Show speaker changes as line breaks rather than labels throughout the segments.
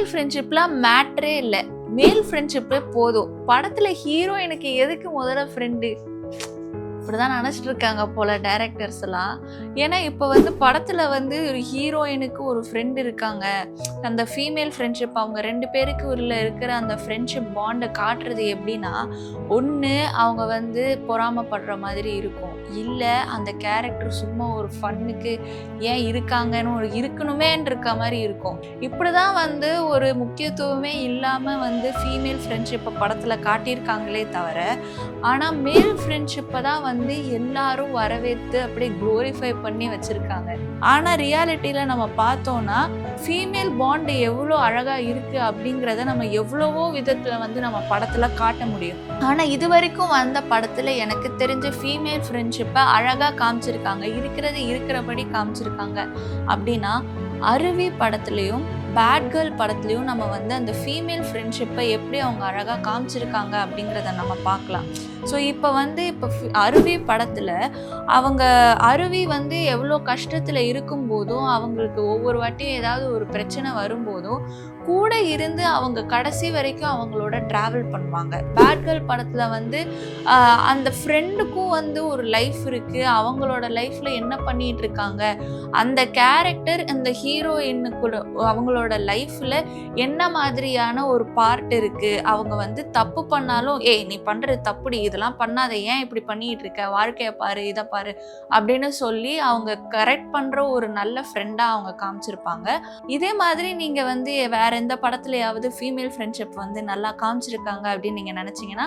Female ஃப்ரெண்ட்ஷிப்லாம் மேட்ரே இல்லை, மேல் ஃப்ரெண்ட்ஷிப்பே போதும். படத்துல ஹீரோ எனக்கு எதுக்கு முதல்ல ஃப்ரெண்டு இப்படிதான் நினச்சிட்டு இருக்காங்க போல டைரக்டர்ஸ் எல்லாம். ஏன்னா இப்போ வந்து படத்தில் வந்து ஒரு ஹீரோயினுக்கு ஒரு ஃப்ரெண்டு இருக்காங்க, அந்த ஃபீமேல் ஃப்ரெண்ட்ஷிப் அவங்க 2 பேருக்கு உள்ள இருக்கிற அந்த ஃப்ரெண்ட்ஷிப் பாண்டை காட்டுறது எப்படின்னா, ஒன்று அவங்க வந்து பொறாமப்படுற மாதிரி இருக்கும், இல்லை அந்த கேரக்டர் சும்மா ஒரு ஃபன்னுக்கு ஏன் இருக்காங்கன்னு ஒரு இருக்கணுமேன்னு இருக்க மாதிரி இருக்கும். இப்படி தான் வந்து ஒரு முக்கியத்துவமே இல்லாமல் வந்து ஃபீமேல் ஃப்ரெண்ட்ஷிப்பை படத்தில் காட்டியிருக்காங்களே தவிர, ஆனால் மேல் ஃப்ரெண்ட்ஷிப்பை தான் வந்து எல்லாரும் வரவேற்று அப்படியே க்ளோரிஃபை பண்ணி வச்சுருக்காங்க. ஆனால் ரியாலிட்டியில் நம்ம பார்த்தோன்னா ஃபீமேல் பாண்டு எவ்வளோ அழகாக இருக்குது அப்படிங்கிறத நம்ம எவ்வளவோ விதத்தில் வந்து நம்ம படத்தில் காட்ட முடியும். ஆனால் இது வரைக்கும் வந்த படத்தில் எனக்கு தெரிஞ்ச ஃபீமேல் ஃப்ரெண்ட்ஷிப்பை அழகாக காமிச்சிருக்காங்க, இருக்கிறபடி காமிச்சிருக்காங்க அப்படின்னா அருவி படத்துலையும் பேட் கேர்ள் படத்துலையும் நம்ம வந்து அந்த ஃபீமேல் ஃப்ரெண்ட்ஷிப்பை எப்படி அவங்க அழகாக காமிச்சிருக்காங்க அப்படிங்கிறத நம்ம பார்க்கலாம். ஸோ இப்போ அருவி படத்தில் அருவி வந்து எவ்வளோ கஷ்டத்தில் இருக்கும்போதும், அவங்களுக்கு ஒவ்வொரு வாட்டியும் ஏதாவது ஒரு பிரச்சனை வரும்போதும் கூட இருந்து அவங்க கடைசி வரைக்கும் அவங்களோட ட்ராவல் பண்ணுவாங்க. பேட் கேர்ள் படத்தில் வந்து அந்த ஃப்ரெண்டுக்கும் வந்து ஒரு லைஃப் இருக்குது, அவங்களோட லைஃப்பில் என்ன பண்ணிகிட்டு இருக்காங்க, அந்த கேரக்டர் அந்த ஹீரோயினுக்குள்ள அவங்களோட லைஃப்பில் என்ன மாதிரியான ஒரு பார்ட் இருக்குது, அவங்க வந்து தப்பு பண்ணாலும் ஏய் நீ பண்ணுறது தப்புடி, இதெல்லாம் பண்ணாத, ஏன் இப்படி பண்ணிகிட்டு இருக்க, வாழ்க்கையை பாரு, இதை பாரு அப்படின்னு சொல்லி அவங்க கரெக்ட் பண்ணுற ஒரு நல்ல ஃப்ரெண்டாக அவங்க காமிச்சிருப்பாங்க. இதே மாதிரி நீங்கள் வந்து வேற எந்த படத்துலையாவது ஃபீமேல் ஃப்ரெண்ட்ஷிப் வந்து நல்லா காமிச்சிருக்காங்க அப்படின்னு நீங்கள் நினச்சிங்கன்னா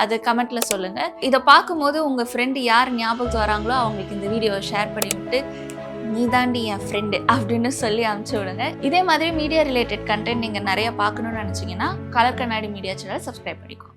அது கமெண்ட்டில் சொல்லுங்கள். இதை பார்க்கும்போது உங்கள் ஃப்ரெண்டு யார் ஞாபகத்து வராங்களோ அவங்களுக்கு இந்த வீடியோவை ஷேர் பண்ணி விட்டு நீ தாண்டி என் ஃப்ரெண்டு அப்படின்னு சொல்லி அனுப்பிச்சி விடுங்க. இதே மாதிரி மீடியா ரிலேட்டட் கண்டென்ட் நீங்கள் நிறைய பார்க்கணுன்னு நினச்சிங்கன்னா கலர் கண்ணாடி மீடியா சேனல் சப்ஸ்கிரைப் பண்ணிக்கோ.